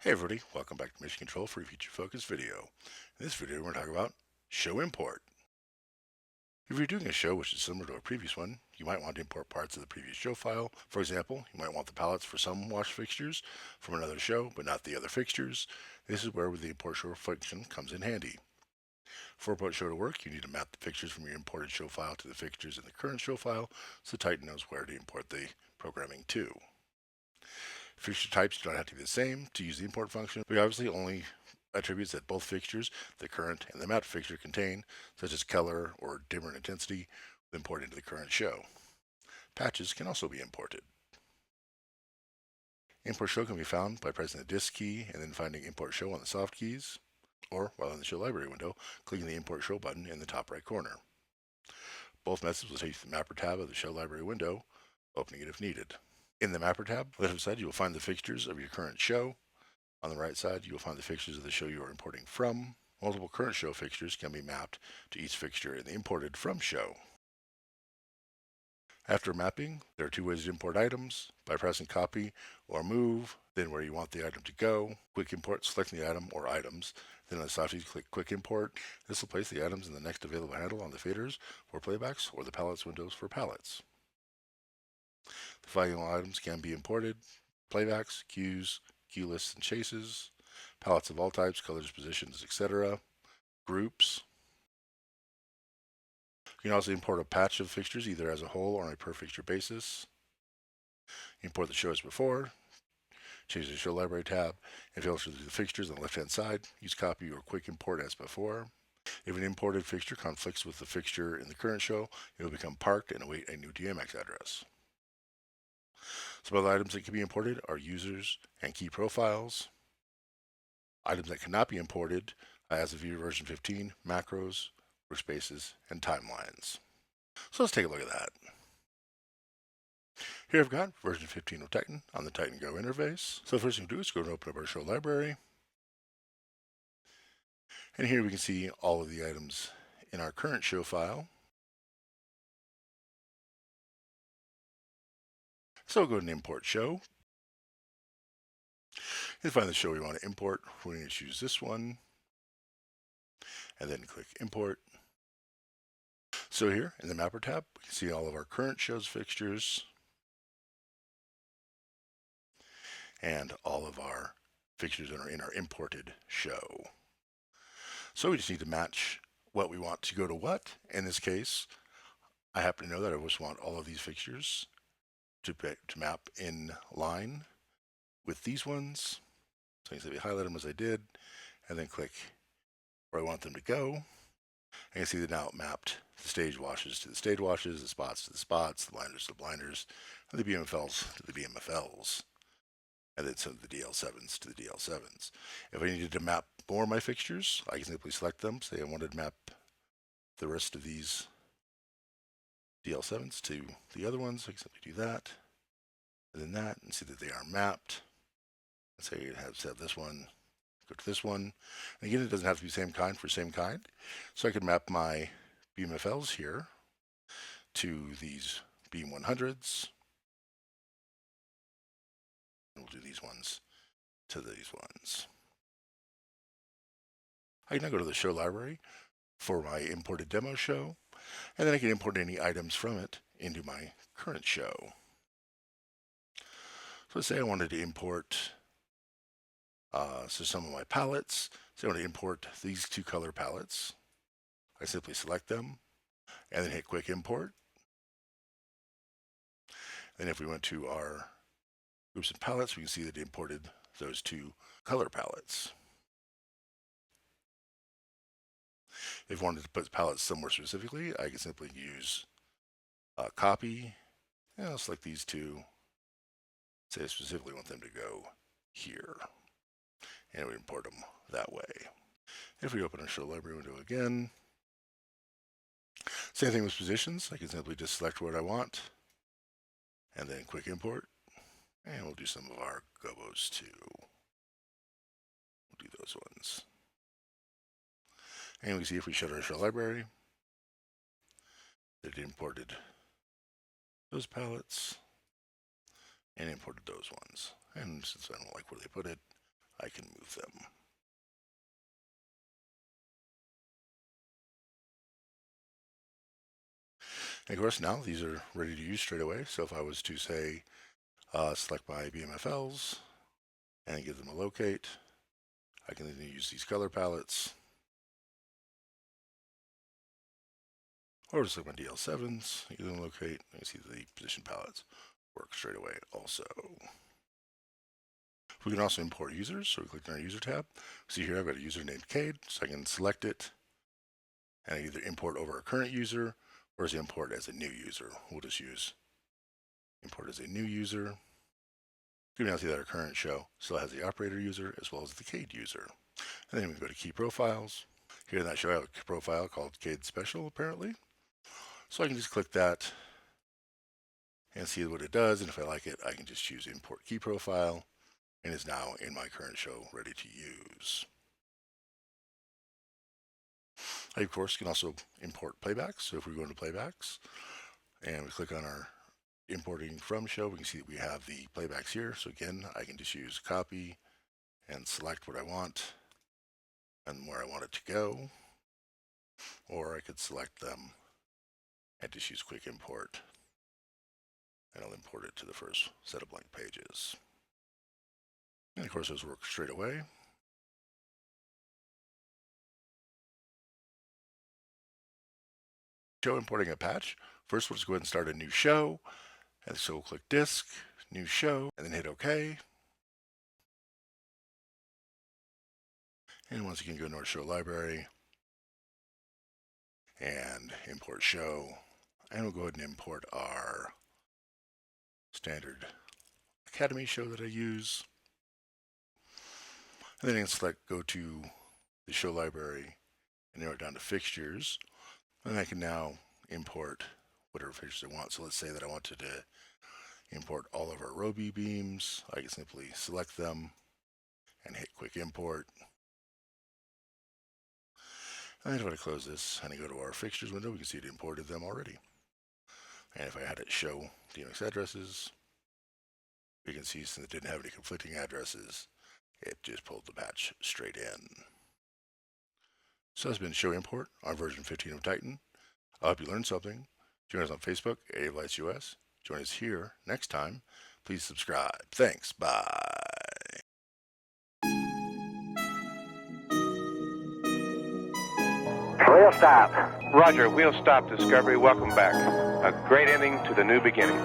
Hey everybody, welcome back to Mission Control for a feature focused video. In this video we're going to talk about show import. If you're doing a show which is similar to a previous one, you might want to import parts of the previous show file. For example, you might want the palettes for some wash fixtures from another show, but not the other fixtures. This is where the import show function comes in handy. For import show to work, you need to map the fixtures from your imported show file to the fixtures in the current show file so Titan knows where to import the programming to. Fixture types do not have to be the same to use the import function. We obviously only attributes that both fixtures, the current and the mapped fixture, contain, such as color or dimmer in intensity, will import into the current show. Patches can also be imported. Import show can be found by pressing the disk key and then finding import show on the soft keys, or while in the show library window, clicking the import show button in the top right corner. Both methods will take you to the mapper tab of the show library window, opening it if needed. In the mapper tab, on the left side you will find the fixtures of your current show. On the right side, you will find the fixtures of the show you are importing from. Multiple current show fixtures can be mapped to each fixture in the imported from show. After mapping, there are two ways to import items: by pressing copy or move, then where you want the item to go. Quick import, selecting the item or items. Then on the soft keys, click quick import. This will place the items in the next available handle on the faders for playbacks or the palettes windows for palettes. The following items can be imported: playbacks, cues, cue lists and chases, palettes of all types, colors, positions, etc., groups. You can also import a patch of fixtures either as a whole or on a per fixture basis. Import the show as before. Change the show library tab and filter the fixtures on the left hand side. Use copy or quick import as before. If an imported fixture conflicts with the fixture in the current show, it will become parked and await a new DMX address. Some other items that can be imported are users and key profiles. Items that cannot be imported as of version 15, macros, workspaces, and timelines. So let's take a look at that. Here I've got version 15 of Titan on the Titan Go interface. So the first thing to do is go and open up our show library. And here we can see all of the items in our current show file. So we'll go ahead and import show. And find the show we want to import. We're going to choose this one. And then click import. So here in the mapper tab, we can see all of our current shows fixtures and all of our fixtures that are in our imported show. So we just need to match what we want to go to what. In this case, I happen to know that I just want all of these fixtures to map in line with these ones. So I can simply highlight them as I did, and then click where I want them to go. I can see that now it mapped the stage washes to the stage washes, the spots to the spots, the blinders to the blinders, and the BMFLs to the BMFLs, and then some of the DL7s to the DL7s. If I needed to map more of my fixtures, I can simply select them. Say I wanted to map the rest of these DL7s to the other ones. I can simply do that, and then that, and see that they are mapped. Let's say it has this one, go to this one. And again, it doesn't have to be same kind for same kind. So I could map my BMFLs here to these Beam 100s. And we'll do these ones to these ones. I can now go to the show library for my imported demo show, and then I can import any items from it into my current show. So let's say I wanted to import some of my palettes. So I want to import these two color palettes. I simply select them and then hit quick import. Then if we went to our groups and palettes, we can see that it imported those two color palettes. If I wanted to put palettes somewhere specifically, I can simply use copy, and I'll select these two. Say I specifically want them to go here, and we import them that way. If we open our show library window again, same thing with positions. I can simply just select what I want, and then quick import, and we'll do some of our gobos too. We'll do those ones. And we can see if we shut our show library, that it imported those palettes and imported those ones. And since I don't like where they put it, I can move them. And of course, now these are ready to use straight away. So if I was to say, select my BMFLs and give them a locate, I can then use these color palettes. Or just like my DL7s, give them a locate, and you see the position palettes work straight away also. We can also import users, so we click on our user tab. See here I've got a user named Cade, so I can select it and I either import over a current user or as import as a new user. We'll just use import as a new user. You can now see that our current show still has the operator user as well as the Cade user. And then we go to key profiles. Here in that show I have a profile called Cade Special apparently. So I can just click that and see what it does, and if I like it, I can just choose import key profile, and it's now in my current show ready to use. I, of course, can also import playbacks. So if we go into playbacks and we click on our importing from show, we can see that we have the playbacks here. So again, I can just use copy and select what I want and where I want it to go, or I could select them and just use quick import, and I'll import it to the first set of blank pages. And of course, those work straight away. Show importing a patch. First, we'll just go ahead and start a new show. And so we'll click disk, new show, and then hit OK. And once again, go to our show library and import show. And we'll go ahead and import our standard Academy show that I use. And then I can select go to the show library and narrow it down to fixtures. And I can now import whatever fixtures I want. So let's say that I wanted to import all of our row B beams. I can simply select them and hit quick import. And then if I close this and I go to our fixtures window, we can see it imported them already. And if I had it show DMX addresses, we can see since it didn't have any conflicting addresses, it just pulled the patch straight in. So that's been Show Import on version 15 of Titan. I hope you learned something. Join us on Facebook at Avolites US. Join us here next time. Please subscribe. Thanks. Bye. Wheel stop. Roger, wheel stop, Discovery. Welcome back. A great ending to the new beginning.